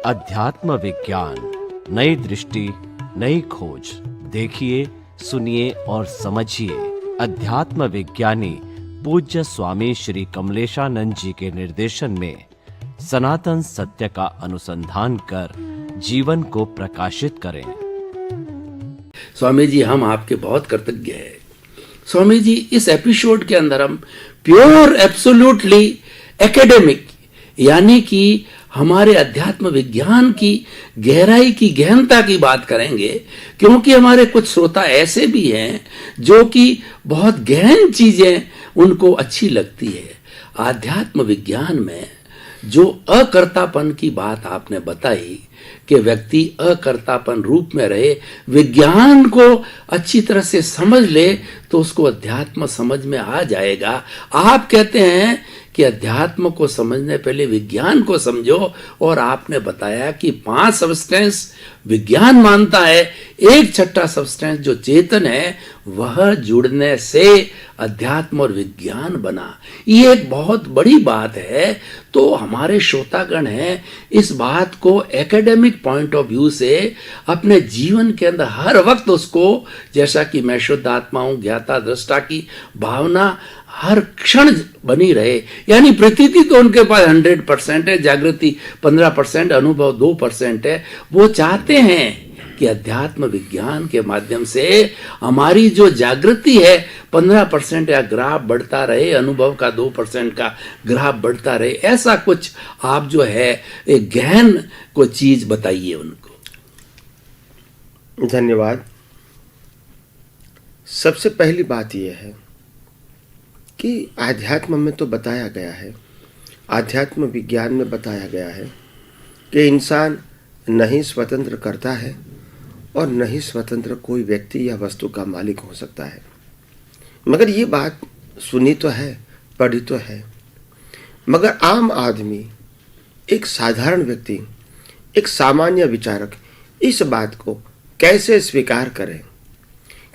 अध्यात्म विज्ञान, नई दृष्टि, नई खोज। देखिए, सुनिए और समझिए। अध्यात्म विज्ञानी पूज्य स्वामी श्री कमलेशानंद जी के निर्देशन में सनातन सत्य का अनुसंधान कर जीवन को प्रकाशित करें। स्वामी जी, हम आपके बहुत कृतज्ञ हैं। स्वामी जी, इस एपिसोड के अंदर हम प्योर एब्सोल्युटली एकेडमिक यानी कि हमारे अध्यात्म विज्ञान की गहराई की गहनता की बात करेंगे, क्योंकि हमारे कुछ श्रोता ऐसे भी हैं जो कि बहुत गहन चीजें उनको अच्छी लगती है। आध्यात्म विज्ञान में जो अकर्तापन की बात आपने बताई कि व्यक्ति अकर्तापन रूप में रहे, विज्ञान को अच्छी तरह से समझ ले तो उसको अध्यात्म समझ में आ जाएगा। आप कहते हैं कि अध्यात्म को समझने पहले विज्ञान को समझो, और आपने बताया कि 5 सब्सटेंस विज्ञान मानता है, एक छठा सब्सटेंस जो चेतन है वह जुड़ने से अध्यात्म और विज्ञान बना। ये एक बहुत बड़ी बात है। तो हमारे श्रोतागण हैं, इस बात को एकेडमिक पॉइंट ऑफ व्यू से अपने जीवन के अंदर हर वक्त उसको, जैसा कि मैं शुद्ध आत्मा हूं, ज्ञाता दृष्टा की भावना हर क्षण बनी रहे। यानी प्रतीति तो उनके पास 100% है, जागृति 15%, अनुभव 2% है। वो चाहते हैं कि अध्यात्म विज्ञान के माध्यम से हमारी जो जागृति है 15% या ग्राफ बढ़ता रहे, अनुभव का 2% का ग्राफ बढ़ता रहे। ऐसा कुछ आप जो है एक गहन को चीज बताइए उनको। धन्यवाद। सबसे पहली बात यह है कि आध्यात्म में तो बताया गया है, आध्यात्म विज्ञान में बताया गया है कि इंसान नहीं स्वतंत्र करता है और नहीं स्वतंत्र कोई व्यक्ति या वस्तु का मालिक हो सकता है। मगर ये बात सुनी तो है, पढ़ी तो है, मगर आम आदमी, एक साधारण व्यक्ति, एक सामान्य विचारक इस बात को कैसे स्वीकार करें,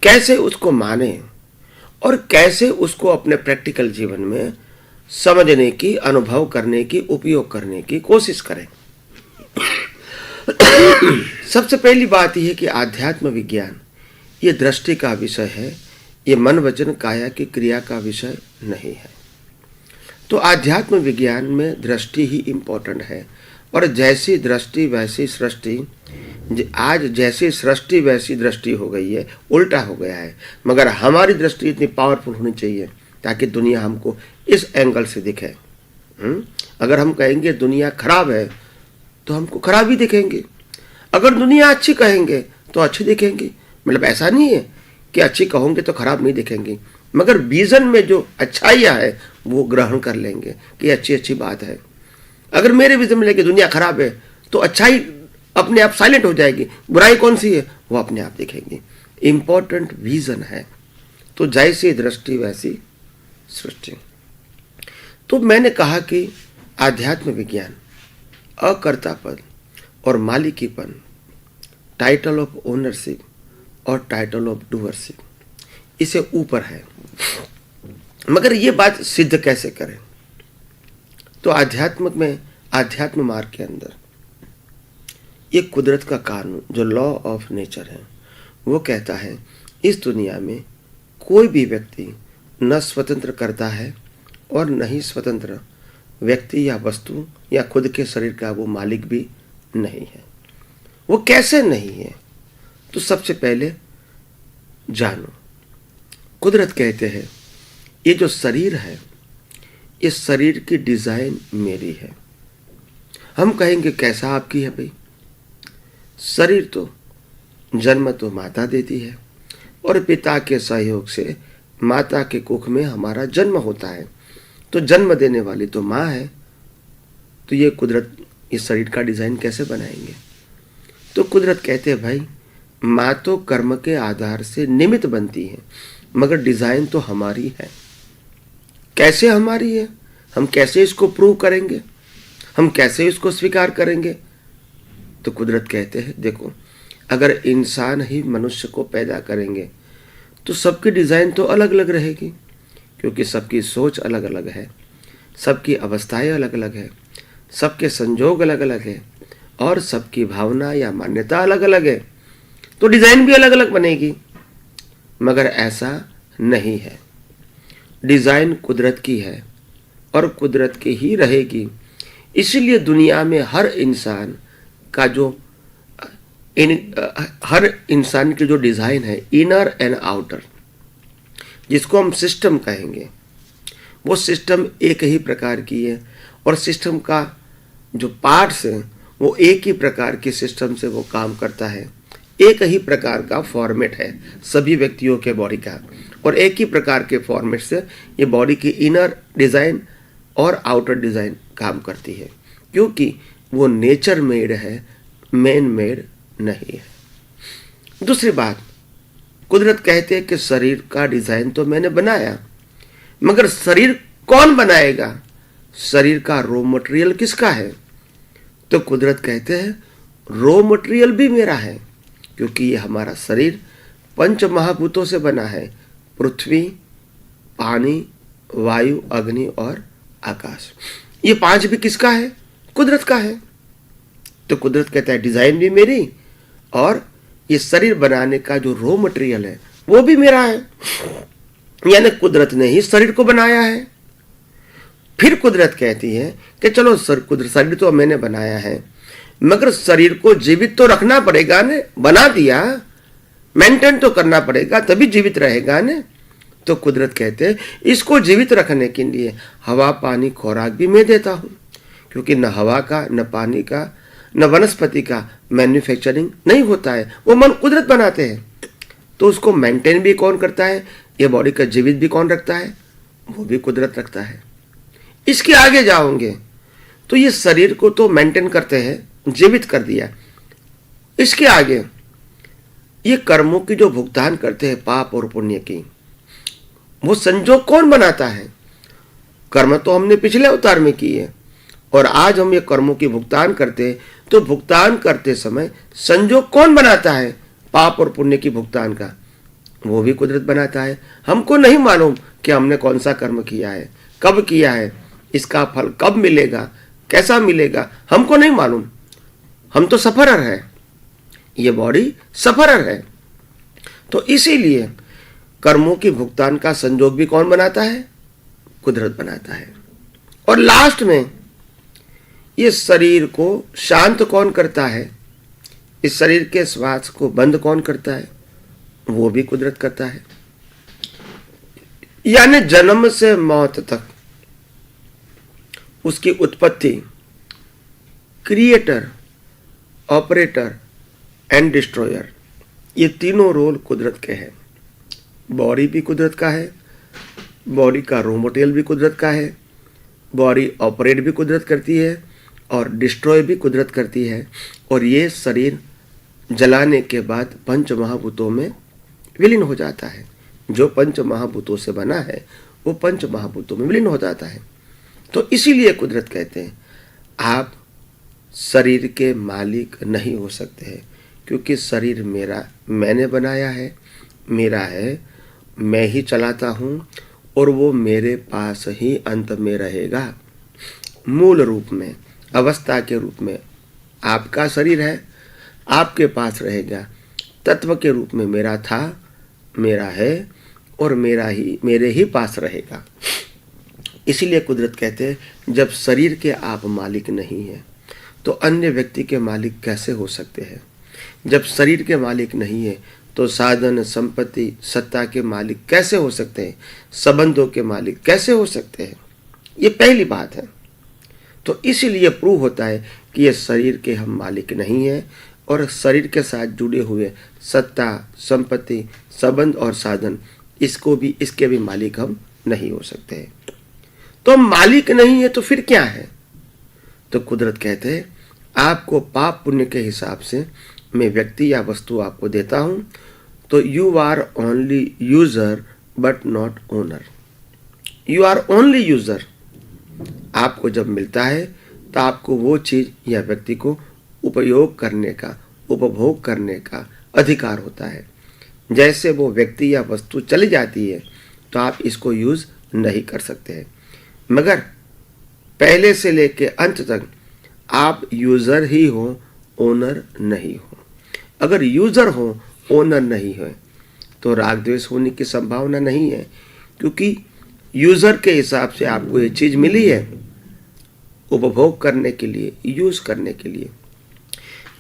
कैसे उसको माने और कैसे उसको अपने प्रैक्टिकल जीवन में समझने की, अनुभव करने की, उपयोग करने की कोशिश करें। सबसे पहली बात यह है कि आध्यात्म विज्ञान ये दृष्टि का विषय है, ये मन वचन काया की क्रिया का विषय नहीं है। तो आध्यात्म विज्ञान में दृष्टि ही इम्पोर्टेंट है, और जैसी दृष्टि वैसी सृष्टि। आज जैसी सृष्टि वैसी दृष्टि हो गई है, उल्टा हो गया है। मगर हमारी दृष्टि इतनी पावरफुल होनी चाहिए ताकि दुनिया हमको इस एंगल से दिखे। अगर हम कहेंगे दुनिया खराब है तो हमको खराब ही दिखेंगे, अगर दुनिया अच्छी कहेंगे तो अच्छी दिखेंगी। मतलब ऐसा नहीं है कि अच्छी कहोगे तो खराब नहीं दिखेंगी, मगर विजन में जो अच्छाइयाँ है वो ग्रहण कर लेंगे कि अच्छी अच्छी बात है। अगर मेरे विजन में लेके दुनिया खराब है तो अच्छाई अपने आप साइलेंट हो जाएगी, बुराई कौन सी है वो अपने आप दिखेंगी। इंपॉर्टेंट विजन है। तो जैसी दृष्टि वैसी सृष्टि। तो मैंने कहा कि आध्यात्म विज्ञान अकर्तापन और मालिकीपन, टाइटल ऑफ ओनरशिप और टाइटल ऑफ डूअरशिप, इसे ऊपर है। मगर ये बात सिद्ध कैसे करें? तो आध्यात्म में, आध्यात्म मार्ग के अंदर ये कुदरत का कानून जो लॉ ऑफ नेचर है वो कहता है इस दुनिया में कोई भी व्यक्ति न स्वतंत्र करता है और न ही स्वतंत्र व्यक्ति या वस्तु या खुद के शरीर का वो मालिक भी नहीं है। वो कैसे नहीं है? तो सबसे पहले जानो, कुदरत कहते हैं ये जो शरीर है, इस शरीर की डिजाइन मेरी है। हम कहेंगे कैसा आपकी है भाई? शरीर तो जन्म तो माता देती है और पिता के सहयोग से माता के कुख में हमारा जन्म होता है। तो जन्म देने वाली तो माँ है। तो ये कुदरत इस शरीर का डिजाइन कैसे बनाएंगे? तो कुदरत कहते हैं भाई माँ तो कर्म के आधार से निमित्त बनती है, मगर डिजाइन तो हमारी है। कैसे हमारी है? हम कैसे इसको प्रूव करेंगे? हम कैसे इसको स्वीकार करेंगे? तो कुदरत कहते हैं देखो, अगर इंसान ही मनुष्य को पैदा करेंगे तो सबकी डिज़ाइन तो अलग अलग रहेगी, क्योंकि सबकी सोच अलग अलग है, सबकी अवस्थाएं अलग अलग है, सबके संजोग अलग अलग है, और सबकी भावना या मान्यता अलग अलग है, तो डिजाइन भी अलग अलग बनेगी। मगर ऐसा नहीं है। डिजाइन कुदरत की है और कुदरत की ही रहेगी। इसीलिए दुनिया में हर इंसान की जो डिजाइन है, इनर एंड आउटर, जिसको हम सिस्टम कहेंगे, वो सिस्टम एक ही प्रकार की है और सिस्टम का जो पार्ट्स हैं वो एक ही प्रकार के सिस्टम से वो काम करता है। एक ही प्रकार का फॉर्मेट है सभी व्यक्तियों के बॉडी का, और एक ही प्रकार के फॉर्मेट से ये बॉडी की इनर डिज़ाइन और आउटर डिज़ाइन काम करती है, क्योंकि वो नेचर मेड है, मैन मेड नहीं है। दूसरी बात, कुदरत कहते हैं कि शरीर का डिज़ाइन तो मैंने बनाया, मगर शरीर कौन बनाएगा? शरीर का रॉ मटेरियल किसका है? तो कुदरत कहते हैं रॉ मटेरियल भी मेरा है, क्योंकि ये हमारा शरीर पंच महाभूतों से बना है, पृथ्वी, पानी, वायु, अग्नि और आकाश। ये पांच भी किसका है? कुदरत का है। तो कुदरत कहता है डिजाइन भी मेरी और ये शरीर बनाने का जो रॉ मटेरियल है वो भी मेरा है, यानी कुदरत ने ही शरीर को बनाया है। फिर कुदरत कहती है कि चलो शरीर तो मैंने बनाया है, मगर शरीर को जीवित तो रखना पड़ेगा ने, बना दिया, मेंटेन तो करना पड़ेगा तभी जीवित रहेगा ने। तो कुदरत कहते हैं इसको जीवित रखने के लिए हवा, पानी, खुराक भी मैं देता हूं, क्योंकि न हवा का, न पानी का, न वनस्पति का मैन्युफैक्चरिंग नहीं होता है, वो मन कुदरत बनाते हैं। तो उसको मेंटेन भी कौन करता है? ये बॉडी का जीवित भी कौन रखता है? वो भी कुदरत रखता है। इसके आगे जाओगे तो ये शरीर को तो मेंटेन करते हैं, जीवित कर दिया। इसके आगे ये कर्मों की जो भुगतान करते हैं, पाप और पुण्य की, वो संजोग कौन बनाता है? कर्म तो हमने पिछले अवतार में किए और आज हम ये कर्मों की भुगतान करते हैं, तो भुगतान करते समय संजोग कौन बनाता है पाप और पुण्य की भुगतान का? वो भी कुदरत बनाता है। हमको नहीं मालूम कि हमने कौन सा कर्म किया है, कब किया है, इसका फल कब मिलेगा, कैसा मिलेगा, हमको नहीं मालूम। हम तो सफरर है, ये बॉडी सफरर है। तो इसीलिए कर्मों की भुगतान का संजोग भी कौन बनाता है? कुदरत बनाता है। और लास्ट में ये शरीर को शांत कौन करता है? इस शरीर के श्वास को बंद कौन करता है? वो भी कुदरत करता है। यानी जन्म से मौत तक उसकी उत्पत्ति, क्रिएटर, ऑपरेटर एंड डिस्ट्रॉयर, ये तीनों रोल कुदरत के हैं। बॉडी भी कुदरत का है, बॉडी का रॉ मटेरियल भी कुदरत का है, बॉडी ऑपरेट भी कुदरत करती है और डिस्ट्रॉय भी कुदरत करती है। और ये शरीर जलाने के बाद पंच महाभूतों में विलीन हो जाता है। जो पंच महाभूतों से बना है वो पंच महाभूतों में विलीन हो जाता है। तो इसीलिए कुदरत कहते हैं आप शरीर के मालिक नहीं हो सकते हैं, क्योंकि शरीर मेरा, मैंने बनाया है, मेरा है, मैं ही चलाता हूँ और वो मेरे पास ही अंत में रहेगा। मूल रूप में, अवस्था के रूप में आपका शरीर है, आपके पास रहेगा। तत्व के रूप में मेरा था, मेरा है और मेरे ही पास रहेगा। इसीलिए कुदरत कहते हैं जब शरीर के आप मालिक नहीं हैं तो अन्य व्यक्ति के मालिक कैसे हो सकते हैं? जब शरीर के मालिक नहीं है तो साधन, संपत्ति, सत्ता के मालिक कैसे हो सकते हैं? संबंधों के मालिक कैसे हो सकते हैं? ये पहली बात है। तो इसीलिए प्रूव होता है कि ये शरीर के हम मालिक नहीं हैं और शरीर के साथ जुड़े हुए सत्ता, संपत्ति, संबंध और साधन, इसके भी मालिक हम नहीं हो सकते हैं। तो हम मालिक नहीं है तो फिर क्या है? तो कुदरत कहते हैं आपको पाप पुण्य के हिसाब से मैं व्यक्ति या वस्तु आपको देता हूं, तो you are only user but not owner. You are only user. आपको जब मिलता है तो आपको वो चीज या व्यक्ति को उपयोग करने का, उपभोग करने का अधिकार होता है। जैसे वो व्यक्ति या वस्तु चली जाती है तो आप इसको यूज नहीं कर सकते हैं, मगर पहले से लेके अंत तक आप यूजर ही हो ओनर नहीं हो। अगर यूजर हो, ओनर नहीं है, तो राग द्वेष होने की संभावना नहीं है, क्योंकि यूजर के हिसाब से आपको ये चीज मिली है उपभोग करने के लिए, यूज करने के लिए।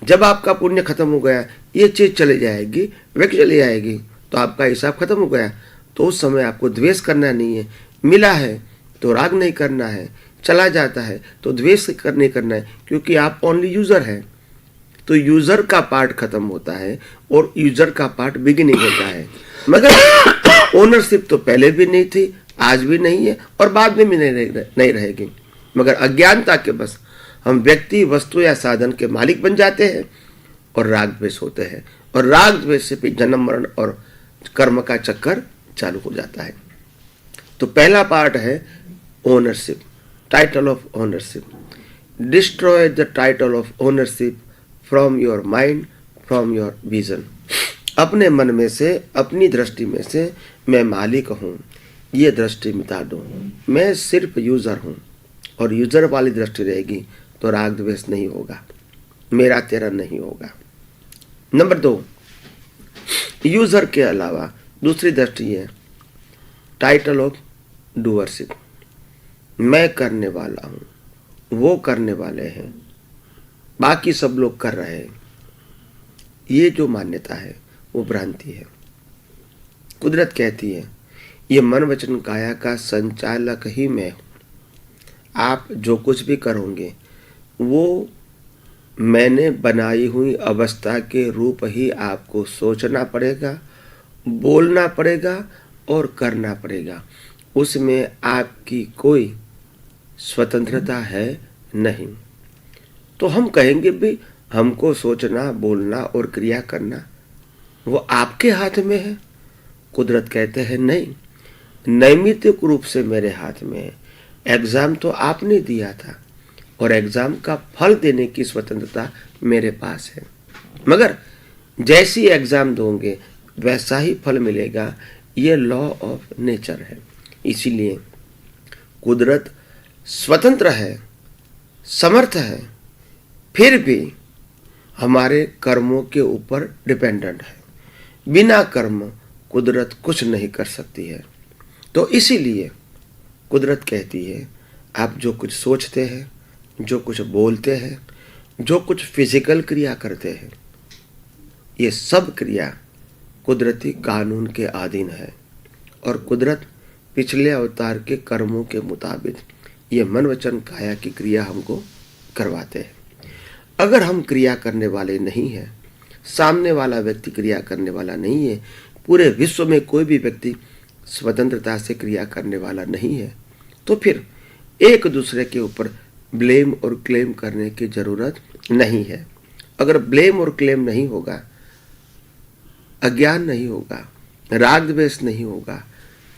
जब आपका पुण्य खत्म हो गया, ये चीज चली जाएगी, व्यक्ति चली जाएगी, तो आपका हिसाब खत्म हो गया। तो उस समय आपको द्वेष करना नहीं है। मिला है तो राग नहीं करना है, चला जाता है तो द्वेष नहीं करना है, क्योंकि आप ओनली यूजर हैं। तो यूजर का पार्ट खत्म होता है और यूजर का पार्ट बिगिनिंग होता है। मगर ओनरशिप तो पहले भी नहीं थी, आज भी नहीं है और बाद में भी नहीं रहेगी। मगर अज्ञानता के बस हम व्यक्ति, वस्तु या साधन के मालिक बन जाते हैं और राग द्वेष होते हैं, और राग द्वेष से फिर जन्म मरण और कर्म का चक्कर चालू हो जाता है। तो पहला पार्ट है ownership, title of ownership. Destroy the title of ownership from your mind, from your vision. अपने मन में से, अपनी दृष्टि में से मैं मालिक हूँ, ये दृष्टि मिटा दो। मैं सिर्फ यूजर हूँ, और यूजर वाली दृष्टि रहेगी तो राग द्वेष नहीं होगा, मेरा तेरा नहीं होगा। नंबर 2, यूजर के अलावा दूसरी दृष्टि है टाइटल ऑफ डूअरशिप। मैं करने वाला हूँ, वो करने वाले हैं, बाकी सब लोग कर रहे हैं। ये जो मान्यता है वो भ्रांति है। कुदरत कहती है ये मन वचन काया का संचालक ही मैं हूँ। आप जो कुछ भी करोगे वो मैंने बनाई हुई अवस्था के रूप ही आपको सोचना पड़ेगा, बोलना पड़ेगा और करना पड़ेगा। उसमें आपकी कोई स्वतंत्रता है नहीं। तो हम कहेंगे भी हमको सोचना, बोलना और क्रिया करना वो आपके हाथ में है। कुदरत कहते हैं नहीं, नैमित्तिक रूप से मेरे हाथ में है। एग्जाम तो आपने दिया था और एग्जाम का फल देने की स्वतंत्रता मेरे पास है। मगर जैसी एग्जाम दोगे वैसा ही फल मिलेगा, ये लॉ ऑफ नेचर है। इसीलिए कुदरत स्वतंत्र है, समर्थ है, फिर भी हमारे कर्मों के ऊपर डिपेंडेंट है। बिना कर्म कुदरत कुछ नहीं कर सकती है। तो इसीलिए कुदरत कहती है आप जो कुछ सोचते हैं, जो कुछ बोलते हैं, जो कुछ फिजिकल क्रिया करते हैं, ये सब क्रिया कुदरती कानून के अधीन है। और कुदरत पिछले अवतार के कर्मों के मुताबिक ये मन वचन काया की क्रिया हमको करवाते हैं। अगर हम क्रिया करने वाले नहीं हैं, सामने वाला व्यक्ति क्रिया करने वाला नहीं है, पूरे विश्व में कोई भी व्यक्ति स्वतंत्रता से क्रिया करने वाला नहीं है, तो फिर एक दूसरे के ऊपर ब्लेम और क्लेम करने की जरूरत नहीं है। अगर ब्लेम और क्लेम नहीं होगा, अज्ञान नहीं होगा, राग द्वेष नहीं होगा,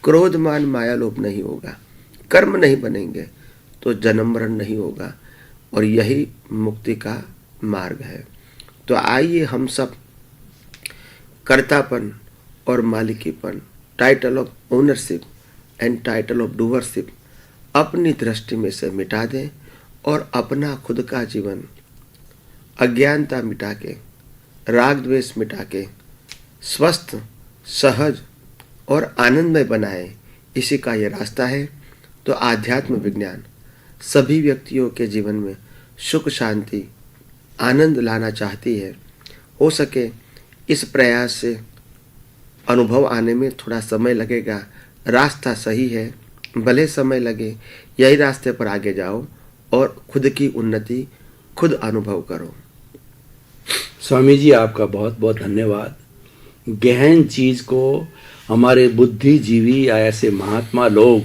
क्रोध मान माया लोभ नहीं होगा, कर्म नहीं बनेंगे, तो जन्म मरण नहीं होगा। और यही मुक्ति का मार्ग है। तो आइए हम सब कर्तापन और मालिकीपन, title of ownership and title of doership अपनी दृष्टि में से मिटा दें और अपना खुद का जीवन अज्ञानता मिटा के, राग द्वेष मिटा के स्वस्थ, सहज और आनंदमय बनाएं। इसी का ये रास्ता है। तो आध्यात्म विज्ञान सभी व्यक्तियों के जीवन में सुख, शांति, आनंद लाना चाहती है। हो सके इस प्रयास से अनुभव आने में थोड़ा समय लगेगा। रास्ता सही है, भले समय लगे, यही रास्ते पर आगे जाओ और खुद की उन्नति खुद अनुभव करो। स्वामी जी आपका बहुत बहुत धन्यवाद। गहन चीज को हमारे बुद्धिजीवी या ऐसे महात्मा लोग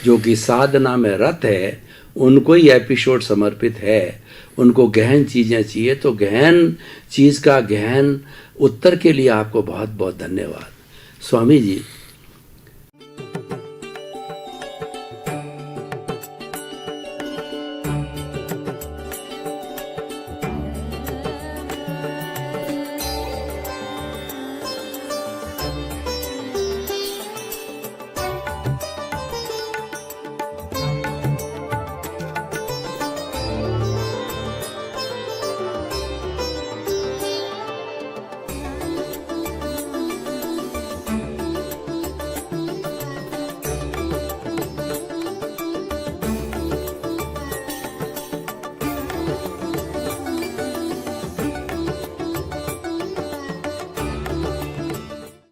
जो कि साधना में रत है, उनको ही एपिसोड समर्पित है। उनको गहन चीजें चाहिए, तो गहन चीज का गहन उत्तर के लिए आपको बहुत बहुत धन्यवाद। स्वामी जी